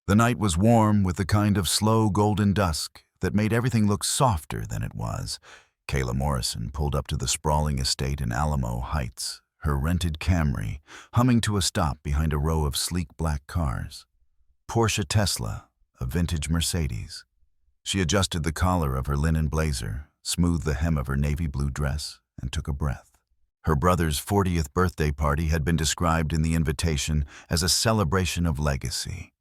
The night was warm with the kind of slow golden dusk that made everything look softer than it was. Kayla Morrison pulled up to the sprawling estate in Alamo Heights, her rented Camry humming to a stop behind a row of sleek black cars. Porsche Tesla, a vintage Mercedes. She adjusted the collar of her linen blazer, smoothed the hem of her navy blue dress, and took a breath. Her brother's 40th birthday party had been described in the invitation as a celebration of legacy.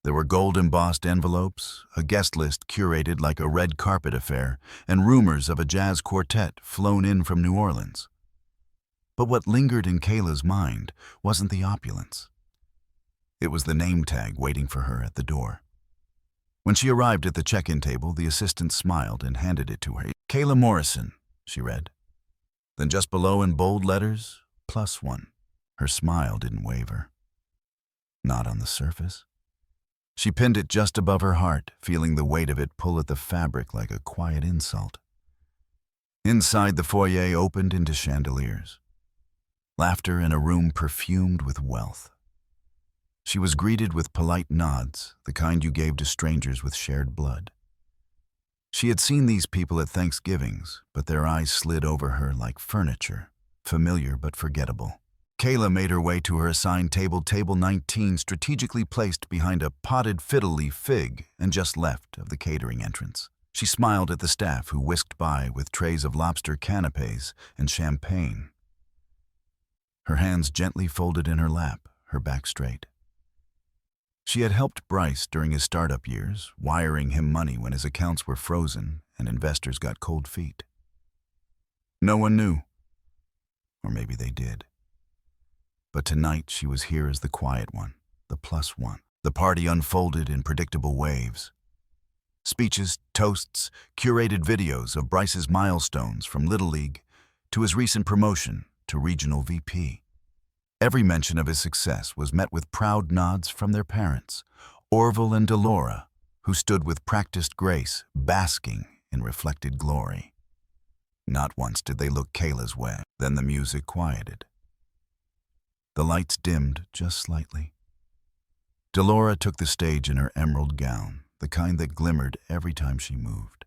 There were gold-embossed envelopes, a guest list curated like a red carpet affair, and rumors of a jazz quartet flown in from New Orleans. But what lingered in Kayla's mind wasn't the opulence. It was the name tag waiting for her at the door. When she arrived at the check-in table, the assistant smiled and handed it to her. "Kayla Morrison," she read. Then just below in bold letters, +1. Her smile didn't waver. Not on the surface. She pinned it just above her heart, feeling the weight of it pull at the fabric like a quiet insult. Inside, the foyer opened into chandeliers. Laughter in a room perfumed with wealth. She was greeted with polite nods, the kind you gave to strangers with shared blood. She had seen these people at Thanksgivings, but their eyes slid over her like furniture, familiar but forgettable. Kayla made her way to her assigned table, table 19, strategically placed behind a potted fiddle leaf fig and just left of the catering entrance. She smiled at the staff who whisked by with trays of lobster canapes and champagne. Her hands gently folded in her lap, her back straight. She had helped Bryce during his startup years, wiring him money when his accounts were frozen and investors got cold feet. No one knew. Or maybe they did. But tonight she was here as the quiet one, the +1. The party unfolded in predictable waves. Speeches, toasts, curated videos of Bryce's milestones from Little League to his recent promotion to regional VP. Every mention of his success was met with proud nods from their parents, Orville and Delora, who stood with practiced grace, basking in reflected glory. Not once did they look Kayla's way. Then the music quieted. The lights dimmed just slightly. Delora took the stage in her emerald gown, the kind that glimmered every time she moved.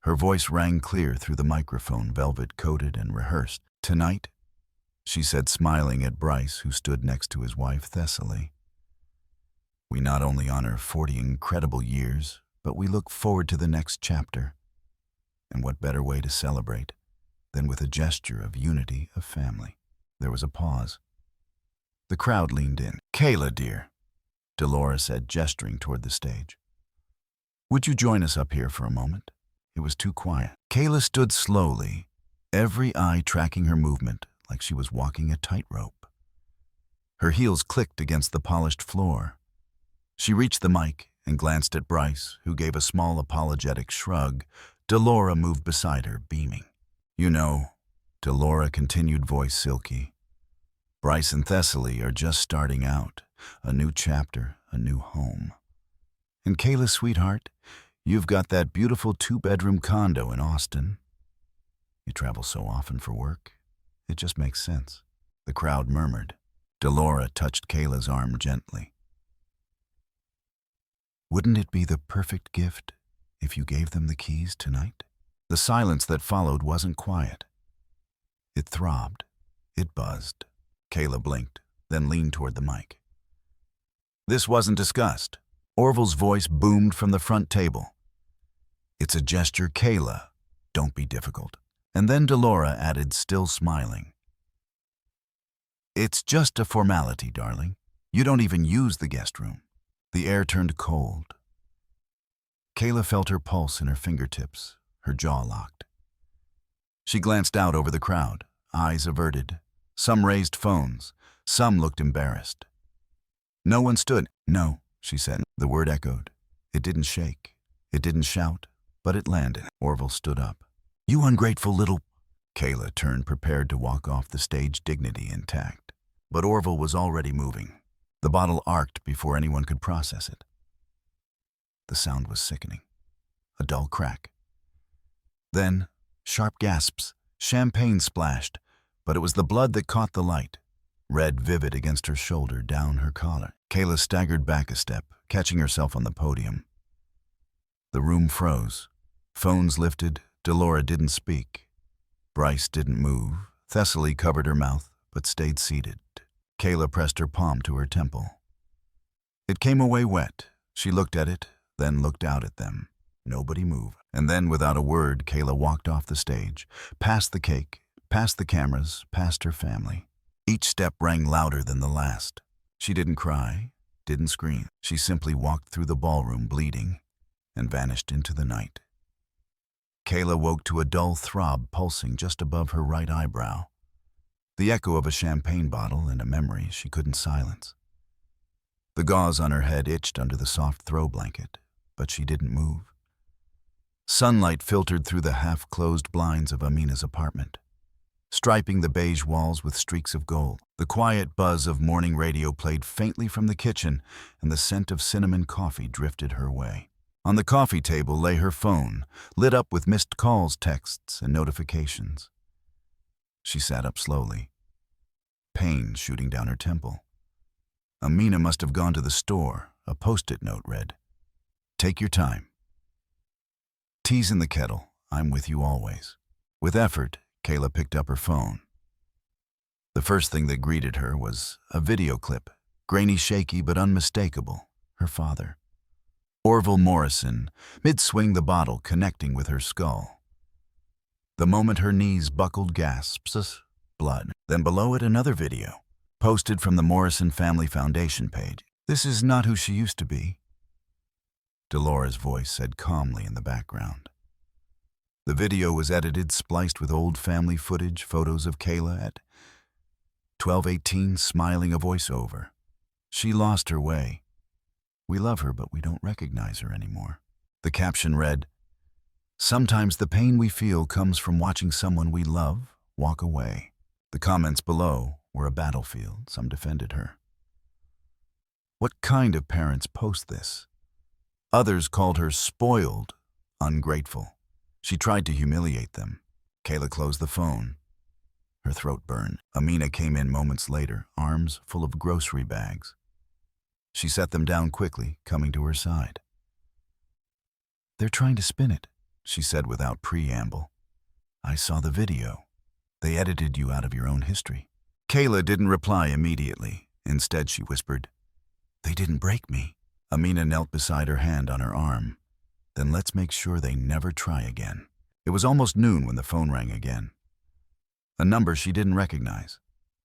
Her voice rang clear through the microphone, velvet-coated and rehearsed. "Tonight," she said, smiling at Bryce, who stood next to his wife, Thessaly, "we not only honor 40 incredible years, but we look forward to the next chapter. And what better way to celebrate than with a gesture of unity of family?" There was a pause. The crowd leaned in. "Kayla, dear," Delora said, gesturing toward the stage. "Would you join us up here for a moment?" It was too quiet. Kayla stood slowly, every eye tracking her movement like she was walking a tightrope. Her heels clicked against the polished floor. She reached the mic and glanced at Bryce, who gave a small apologetic shrug. Delora moved beside her, beaming. "You know," Delora continued, voice silky, "Bryce and Thessaly are just starting out, a new chapter, a new home. And Kayla, sweetheart, you've got that beautiful 2-bedroom condo in Austin. You travel so often for work, it just makes sense." The crowd murmured. Delora touched Kayla's arm gently. "Wouldn't it be the perfect gift if you gave them the keys tonight?" The silence that followed wasn't quiet. It throbbed. It buzzed. Kayla blinked, then leaned toward the mic. "This wasn't discussed." Orville's voice boomed from the front table. "It's a gesture, Kayla. Don't be difficult." And then Delora added, still smiling, "It's just a formality, darling. You don't even use the guest room." The air turned cold. Kayla felt her pulse in her fingertips, her jaw locked. She glanced out over the crowd, eyes averted. Some raised phones, some looked embarrassed. No one stood. "No," she said. The word echoed. It didn't shake. It didn't shout, but it landed. Orville stood up. "You ungrateful little—" Kayla turned, prepared to walk off the stage, dignity intact. But Orville was already moving. The bottle arced before anyone could process it. The sound was sickening. A dull crack. Then, sharp gasps. Champagne splashed, but it was the blood that caught the light, red vivid against her shoulder, down her collar. Kayla staggered back a step, catching herself on the podium. The room froze. Phones lifted. Delora didn't speak. Bryce didn't move. Thessaly covered her mouth, but stayed seated. Kayla pressed her palm to her temple. It came away wet. She looked at it, then looked out at them. Nobody moved. And then, without a word, Kayla walked off the stage, past the cake, past the cameras, past her family. Each step rang louder than the last. She didn't cry, didn't scream. She simply walked through the ballroom bleeding and vanished into the night. Kayla woke to a dull throb pulsing just above her right eyebrow, the echo of a champagne bottle and a memory she couldn't silence. The gauze on her head itched under the soft throw blanket, but she didn't move. Sunlight filtered through the half-closed blinds of Amina's apartment, striping the beige walls with streaks of gold. The quiet buzz of morning radio played faintly from the kitchen, and the scent of cinnamon coffee drifted her way. On the coffee table lay her phone, lit up with missed calls, texts, and notifications. She sat up slowly, pain shooting down her temple. Amina must have gone to the store. A post-it note read, "Take your time. Tea's in the kettle. I'm with you always." With effort, Kayla picked up her phone. The first thing that greeted her was a video clip, grainy, shaky, but unmistakable. Her father. Orville Morrison, mid-swing the bottle connecting with her skull. The moment her knees buckled, gasps, blood. Then below it, another video, posted from the Morrison Family Foundation page. "This is not who she used to be," Delora's voice said calmly in the background. The video was edited, spliced with old family footage, photos of Kayla at 12:18, smiling, a voiceover. "She lost her way. We love her, but we don't recognize her anymore." The caption read, "Sometimes the pain we feel comes from watching someone we love walk away." The comments below were a battlefield. Some defended her. What kind of parents post this? Others called her spoiled, ungrateful. She tried to humiliate them. Kayla closed the phone. Her throat burned. Amina came in moments later, arms full of grocery bags. She set them down quickly, coming to her side. "They're trying to spin it," she said without preamble. "I saw the video. They edited you out of your own history." Kayla didn't reply immediately. Instead, she whispered, "They didn't break me." Amina knelt beside her, hand on her arm. "Then let's make sure they never try again." It was almost noon when the phone rang again. A number she didn't recognize.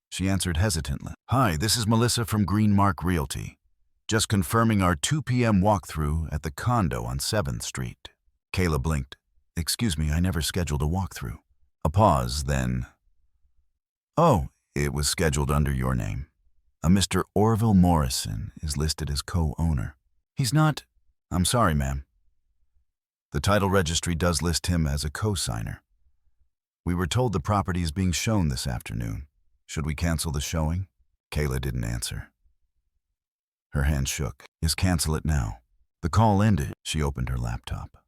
She answered hesitantly. "Hi, this is Melissa from Greenmark Realty. Just confirming our 2 p.m. walkthrough at the condo on 7th Street. Kayla blinked. "Excuse me, I never scheduled a walkthrough." A pause, then, "Oh, it was scheduled under your name. A Mr. Orville Morrison is listed as co-owner." "He's not—" "I'm sorry, ma'am. The title registry does list him as a co-signer. We were told the property is being shown this afternoon. Should we cancel the showing?" Kayla didn't answer. Her hand shook. "Yes, cancel it now." The call ended. She opened her laptop.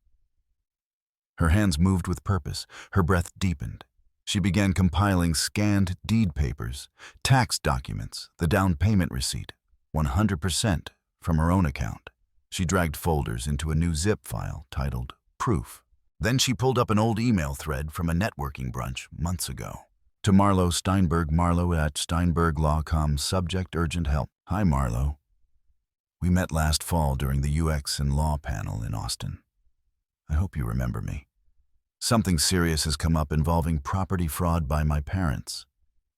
Her hands moved with purpose. Her breath deepened. She began compiling scanned deed papers, tax documents, the down payment receipt, 100% from her own account. She dragged folders into a new zip file titled Proof. Then she pulled up an old email thread from a networking brunch months ago. To Marlo Steinberg, Marlo@SteinbergLaw.com, subject urgent help. "Hi, Marlo. We met last fall during the UX and Law panel in Austin. I hope you remember me. Something serious has come up involving property fraud by my parents.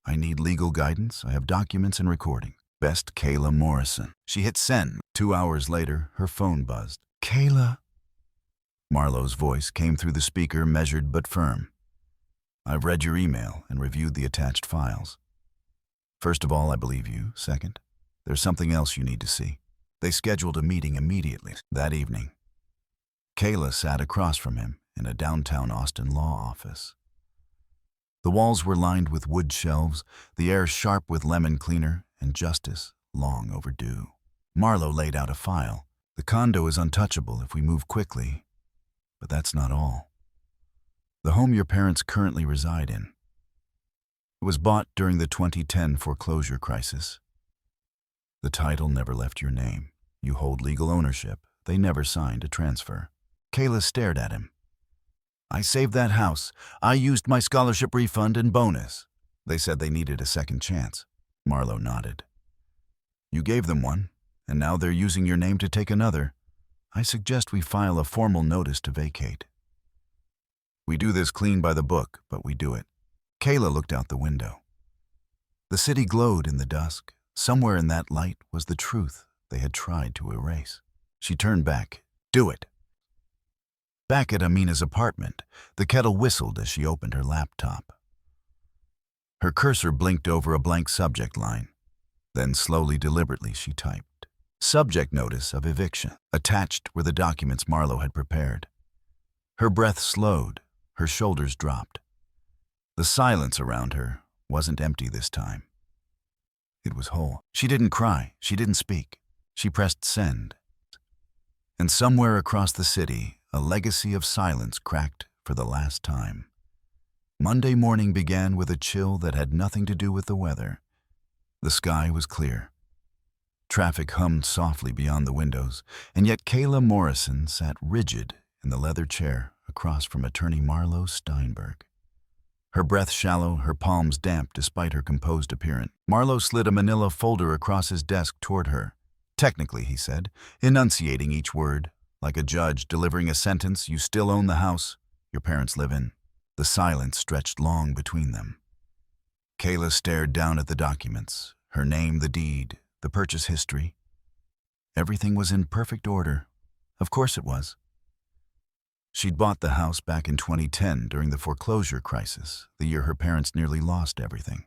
I need legal guidance. I have documents and recording. Best, Kayla Morrison." She hit send. 2 hours later, her phone buzzed. "Kayla." Marlo's voice came through the speaker, measured but firm. "I've read your email and reviewed the attached files. First of all, I believe you. Second, there's something else you need to see." They scheduled a meeting immediately. That evening, Kayla sat across from him in a downtown Austin law office. The walls were lined with wood shelves, the air sharp with lemon cleaner, and justice long overdue. Marlo laid out a file. "The condo is untouchable if we move quickly, but that's not all. The home your parents currently reside in. It was bought during the 2010 foreclosure crisis. The title never left your name. You hold legal ownership. They never signed a transfer. Kayla stared at him. I saved that house. I used my scholarship refund and bonus. They said they needed a second chance. Marlowe nodded. You gave them one, and now they're using your name to take another. I suggest we file a formal notice to vacate. We do this clean by the book, but we do it. Kayla looked out the window. The city glowed in the dusk. Somewhere in that light was the truth they had tried to erase. She turned back. Do it. Back at Amina's apartment, the kettle whistled as she opened her laptop. Her cursor blinked over a blank subject line. Then slowly, deliberately, she typed. Subject notice of eviction. Attached were the documents Marlowe had prepared. Her breath slowed. Her shoulders dropped. The silence around her wasn't empty this time. It was whole. She didn't cry. She didn't speak. She pressed send. And somewhere across the city, a legacy of silence cracked for the last time. Monday morning began with a chill that had nothing to do with the weather. The sky was clear. Traffic hummed softly beyond the windows, and yet Kayla Morrison sat rigid in the leather chair across from attorney Marlowe Steinberg. Her breath shallow, her palms damp despite her composed appearance. Marlowe slid a manila folder across his desk toward her. Technically, he said, enunciating each word. Like a judge delivering a sentence, you still own the house your parents live in. The silence stretched long between them. Kayla stared down at the documents, her name, the deed, the purchase history. Everything was in perfect order. Of course it was. She'd bought the house back in 2010 during the foreclosure crisis, the year her parents nearly lost everything.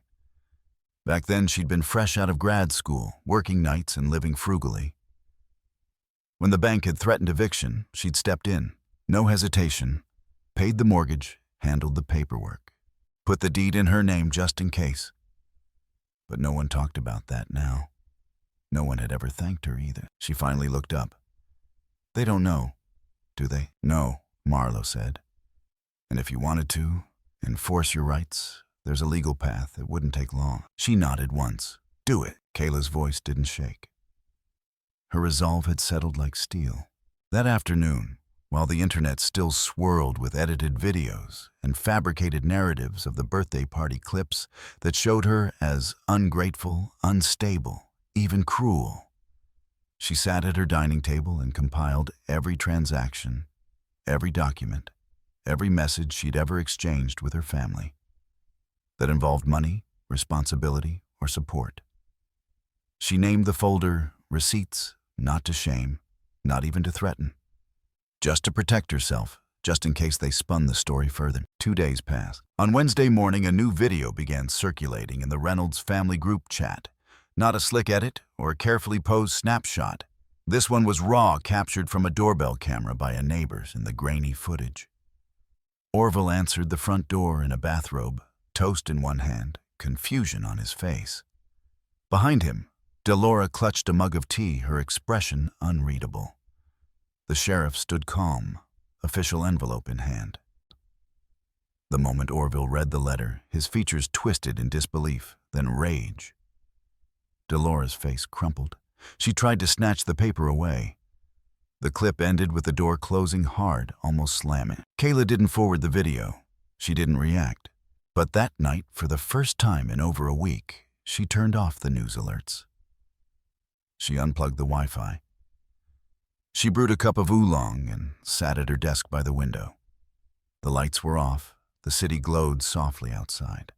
Back then, she'd been fresh out of grad school, working nights and living frugally. When the bank had threatened eviction, she'd stepped in, no hesitation, paid the mortgage, handled the paperwork, put the deed in her name just in case. But no one talked about that now. No one had ever thanked her either. She finally looked up. They don't know, do they? No, Marlowe said. And if you wanted to enforce your rights, there's a legal path. It wouldn't take long. She nodded once. Do it. Kayla's voice didn't shake. Her resolve had settled like steel. That afternoon, while the internet still swirled with edited videos and fabricated narratives of the birthday party clips that showed her as ungrateful, unstable, even cruel, she sat at her dining table and compiled every transaction, every document, every message she'd ever exchanged with her family that involved money, responsibility, or support. She named the folder Receipts, not to shame, not even to threaten. Just to protect herself, just in case they spun the story further. 2 days passed. On Wednesday morning, a new video began circulating in the Reynolds family group chat. Not a slick edit or a carefully posed snapshot. This one was raw, captured from a doorbell camera by a neighbor's in the grainy footage. Orville answered the front door in a bathrobe, toast in one hand, confusion on his face. Behind him, Delora clutched a mug of tea, her expression unreadable. The sheriff stood calm, official envelope in hand. The moment Orville read the letter, his features twisted in disbelief, then rage. Delora's face crumpled. She tried to snatch the paper away. The clip ended with the door closing hard, almost slamming. Kayla didn't forward the video. She didn't react. But that night, for the first time in over a week, she turned off the news alerts. She unplugged the Wi-Fi. She brewed a cup of oolong and sat at her desk by the window. The lights were off. The city glowed softly outside.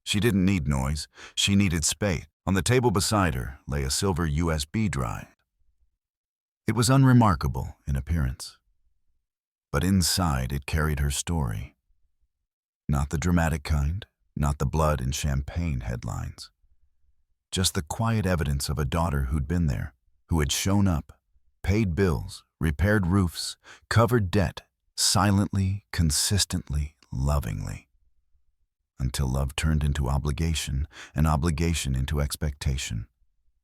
She didn't need noise. She needed space. On the table beside her lay a silver USB drive. It was unremarkable in appearance, but inside it carried her story. Not the dramatic kind, not the blood and champagne headlines. Just the quiet evidence of a daughter who'd been there, who had shown up, paid bills, repaired roofs, covered debt, silently, consistently, lovingly. Until love turned into obligation, and obligation into expectation.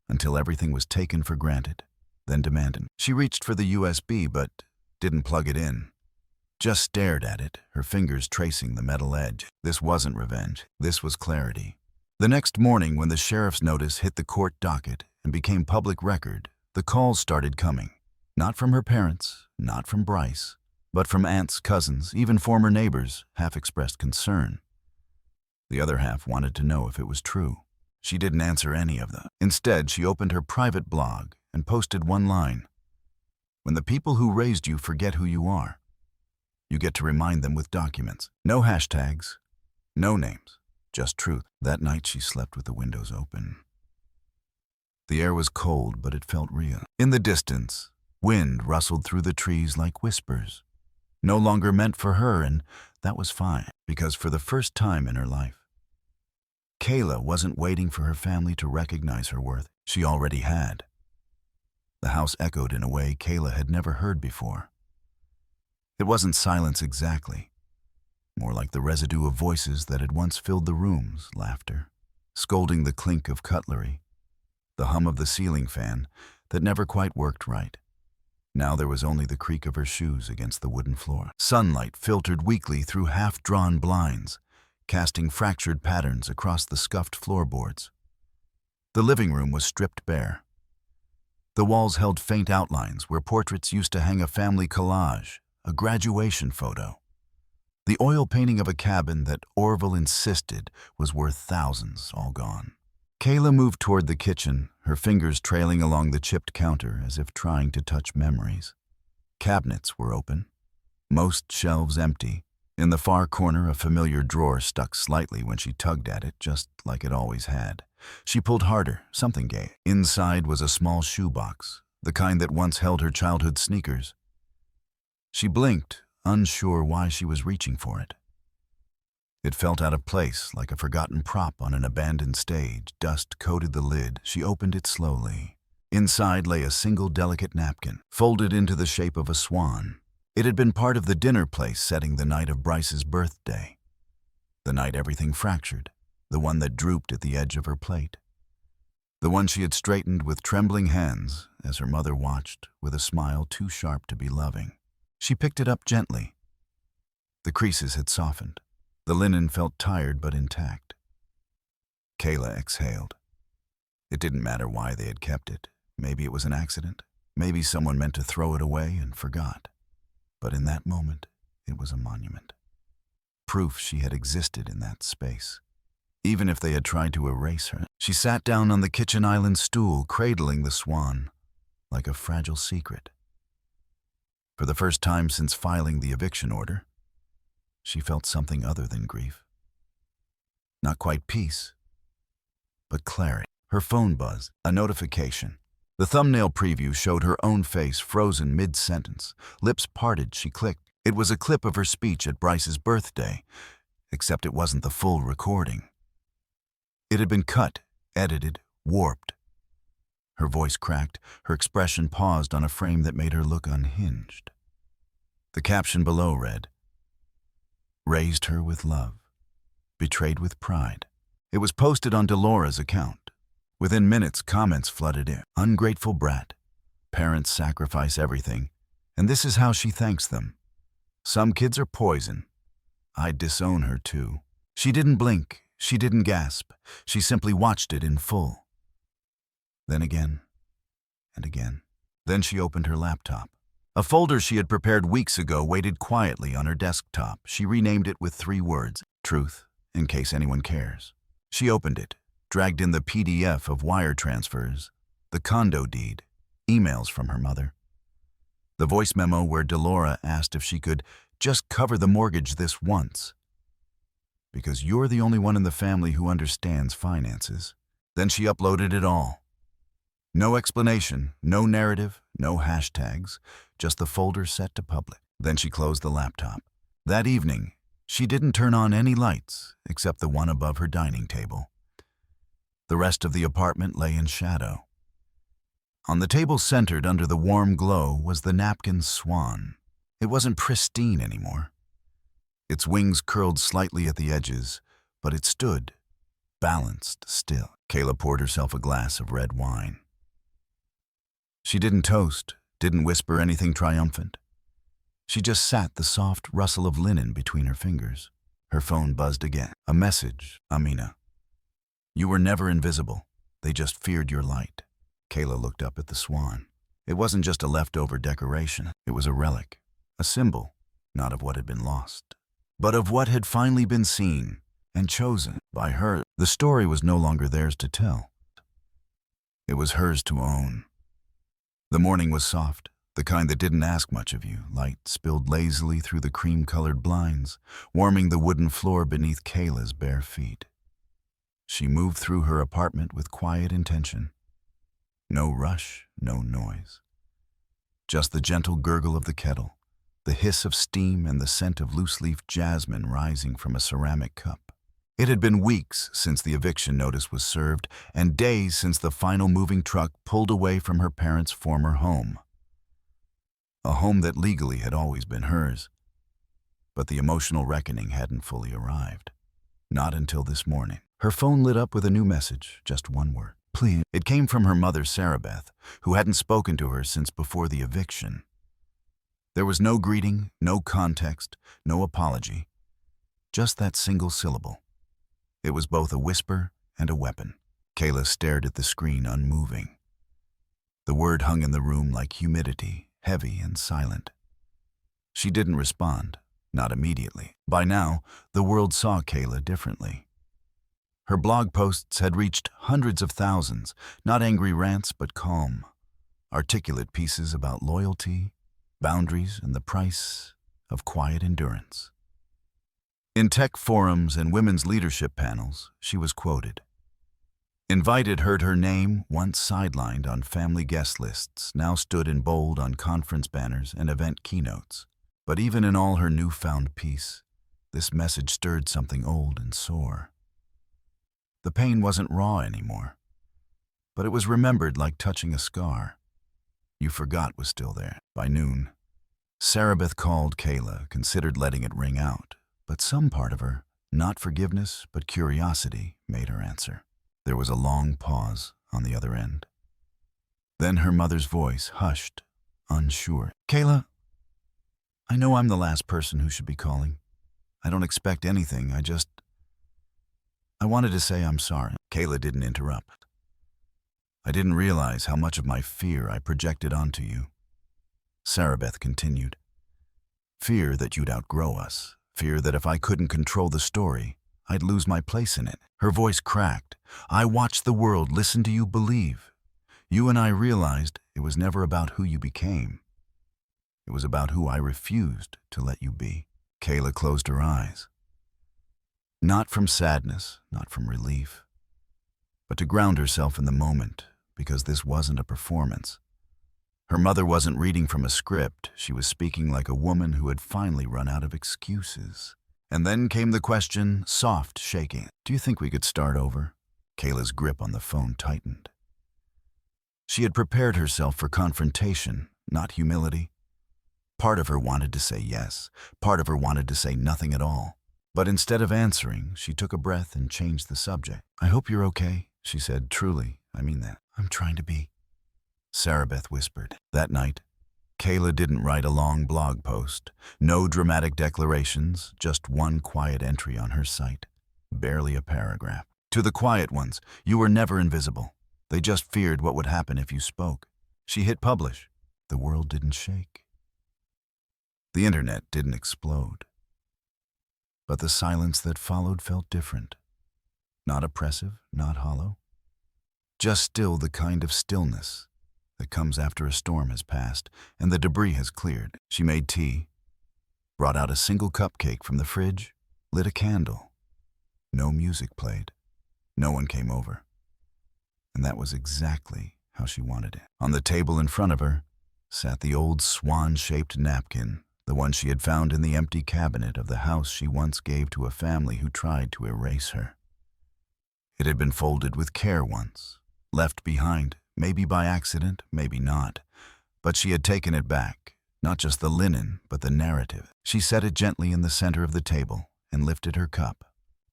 Until everything was taken for granted, then demanded. She reached for the USB, but didn't plug it in. Just stared at it, her fingers tracing the metal edge. This wasn't revenge. This was clarity. The next morning, when the sheriff's notice hit the court docket and became public record, the calls started coming. Not from her parents, not from Bryce, but from aunts, cousins, even former neighbors, half expressed concern. The other half wanted to know if it was true. She didn't answer any of them. Instead, she opened her private blog and posted one line. When the people who raised you forget who you are, you get to remind them with documents. No hashtags, no names, just truth. That night she slept with the windows open. The air was cold, but it felt real. In the distance, wind rustled through the trees like whispers. No longer meant for her, and that was fine, because for the first time in her life, Kayla wasn't waiting for her family to recognize her worth. She already had. The house echoed in a way Kayla had never heard before. It wasn't silence exactly, more like the residue of voices that had once filled the rooms, laughter, scolding, the clink of cutlery, the hum of the ceiling fan that never quite worked right. Now there was only the creak of her shoes against the wooden floor. Sunlight filtered weakly through half-drawn blinds, casting fractured patterns across the scuffed floorboards. The living room was stripped bare. The walls held faint outlines where portraits used to hang, a family collage, a graduation photo. The oil painting of a cabin that Orville insisted was worth thousands, all gone. Kayla moved toward the kitchen, her fingers trailing along the chipped counter as if trying to touch memories. Cabinets were open, most shelves empty. In the far corner, a familiar drawer stuck slightly when she tugged at it, just like it always had. She pulled harder, something gave. Inside was a small shoebox, the kind that once held her childhood sneakers. She blinked, unsure why she was reaching for it. It felt out of place, like a forgotten prop on an abandoned stage. Dust coated the lid. She opened it slowly. Inside lay a single delicate napkin, folded into the shape of a swan. It had been part of the dinner place setting the night of Bryce's birthday. The night everything fractured, the one that drooped at the edge of her plate. The one she had straightened with trembling hands as her mother watched with a smile too sharp to be loving. She picked it up gently. The creases had softened. The linen felt tired but intact. Kayla exhaled. It didn't matter why they had kept it. Maybe it was an accident. Maybe someone meant to throw it away and forgot. But in that moment, it was a monument. Proof she had existed in that space. Even if they had tried to erase her. She sat down on the kitchen island stool, cradling the swan like a fragile secret. For the first time since filing the eviction order, she felt something other than grief. Not quite peace, but clarity. Her phone buzzed, a notification. The thumbnail preview showed her own face frozen mid-sentence. Lips parted, she clicked. It was a clip of her speech at Bryce's birthday, except it wasn't the full recording. It had been cut, edited, warped. Her voice cracked, her expression paused on a frame that made her look unhinged. The caption below read, "Raised her with love, betrayed with pride." It was posted on Delora's account. Within minutes, comments flooded in. Ungrateful brat. Parents sacrifice everything, and this is how she thanks them. Some kids are poison. I'd disown her too. She didn't blink. She didn't gasp. She simply watched it in full. Then again, and again. Then she opened her laptop. A folder she had prepared weeks ago waited quietly on her desktop. She renamed it with 3 words, truth, in case anyone cares. She opened it, dragged in the PDF of wire transfers, the condo deed, emails from her mother. The voice memo where Delora asked if she could just cover the mortgage this once. Because you're the only one in the family who understands finances. Then she uploaded it all. No explanation, no narrative, no hashtags, just the folder set to public. Then she closed the laptop. That evening, she didn't turn on any lights except the one above her dining table. The rest of the apartment lay in shadow. On the table centered under the warm glow was the napkin swan. It wasn't pristine anymore. Its wings curled slightly at the edges, but it stood, balanced still. Kayla poured herself a glass of red wine. She didn't toast, didn't whisper anything triumphant. She just sat, the soft rustle of linen between her fingers. Her phone buzzed again. A message, Amina. You were never invisible. They just feared your light. Kayla looked up at the swan. It wasn't just a leftover decoration. It was a relic, a symbol, not of what had been lost, but of what had finally been seen and chosen by her. The story was no longer theirs to tell. It was hers to own. The morning was soft, the kind that didn't ask much of you. Light spilled lazily through the cream-colored blinds, warming the wooden floor beneath Kayla's bare feet. She moved through her apartment with quiet intention. No rush, no noise. Just the gentle gurgle of the kettle, the hiss of steam and the scent of loose-leaf jasmine rising from a ceramic cup. It had been weeks since the eviction notice was served and days since the final moving truck pulled away from her parents' former home. A home that legally had always been hers. But the emotional reckoning hadn't fully arrived. Not until this morning. Her phone lit up with a new message, just one word. Please. It came from her mother, Sarah Beth, who hadn't spoken to her since before the eviction. There was no greeting, no context, no apology. Just that single syllable. It was both a whisper and a weapon. Kayla stared at the screen, unmoving. The word hung in the room like humidity, heavy and silent. She didn't respond, not immediately. By now, the world saw Kayla differently. Her blog posts had reached hundreds of thousands, not angry rants but calm, articulate pieces about loyalty, boundaries, and the price of quiet endurance. In tech forums and women's leadership panels, she was quoted. Invited heard her name, once sidelined on family guest lists, now stood in bold on conference banners and event keynotes. But even in all her newfound peace, this message stirred something old and sore. The pain wasn't raw anymore, but it was remembered like touching a scar. You forgot was still there. By noon, Sarabeth called Kayla, considered letting it ring out. But some part of her, not forgiveness but curiosity, made her answer. There was a long pause on the other end. Then her mother's voice hushed, unsure. Kayla, I know I'm the last person who should be calling. I don't expect anything, I wanted to say I'm sorry. Kayla didn't interrupt. I didn't realize how much of my fear I projected onto you. Sarabeth continued. Fear that you'd outgrow us. Fear that if I couldn't control the story, I'd lose my place in it. Her voice cracked. I watched the world listen to you believe. You and I realized it was never about who you became. It was about who I refused to let you be. Kayla closed her eyes. Not from sadness, not from relief, but to ground herself in the moment, because this wasn't a performance. Her mother wasn't reading from a script. She was speaking like a woman who had finally run out of excuses. And then came the question, soft, shaking. Do you think we could start over? Kayla's grip on the phone tightened. She had prepared herself for confrontation, not humility. Part of her wanted to say yes. Part of her wanted to say nothing at all. But instead of answering, she took a breath and changed the subject. I hope you're okay, she said. Truly, I mean that. I'm trying to be. Sarabeth whispered. That night, Kayla didn't write a long blog post. No dramatic declarations, just one quiet entry on her site. Barely a paragraph. To the quiet ones, you were never invisible. They just feared what would happen if you spoke. She hit publish. The world didn't shake. The internet didn't explode. But the silence that followed felt different. Not oppressive, not hollow. Just still, the kind of stillness that comes after a storm has passed and the debris has cleared. She made tea, brought out a single cupcake from the fridge, lit a candle. No music played. No one came over. And that was exactly how she wanted it. On the table in front of her sat the old swan-shaped napkin, the one she had found in the empty cabinet of the house she once gave to a family who tried to erase her. It had been folded with care once, left behind, maybe by accident, maybe not, but she had taken it back, not just the linen, but the narrative. She set it gently in the center of the table and lifted her cup.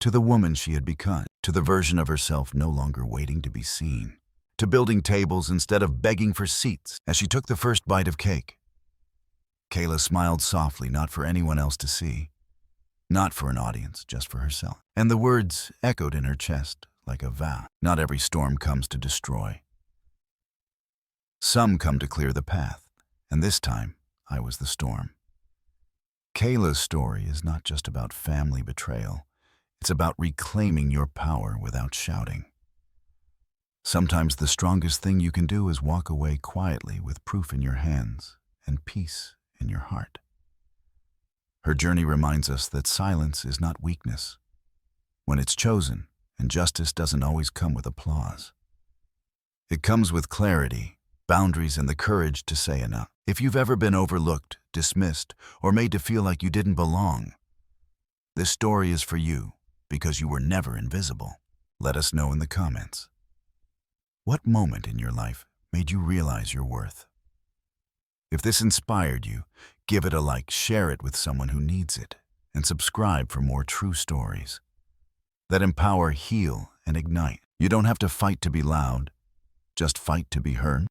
To the woman she had become, to the version of herself no longer waiting to be seen, to building tables instead of begging for seats. As she took the first bite of cake, Kayla smiled softly, not for anyone else to see, not for an audience, just for herself. And the words echoed in her chest like a vow. Not every storm comes to destroy. Some come to clear the path, and this time, I was the storm. Kayla's story is not just about family betrayal. It's about reclaiming your power without shouting. Sometimes the strongest thing you can do is walk away quietly with proof in your hands and peace in your heart. Her journey reminds us that silence is not weakness. When it's chosen, and justice doesn't always come with applause. It comes with clarity, boundaries, and the courage to say enough. If you've ever been overlooked, dismissed, or made to feel like you didn't belong, this story is for you because you were never invisible. Let us know in the comments. What moment in your life made you realize your worth? If this inspired you, give it a like, share it with someone who needs it, and subscribe for more true stories that empower, heal, and ignite. You don't have to fight to be loud, just fight to be heard.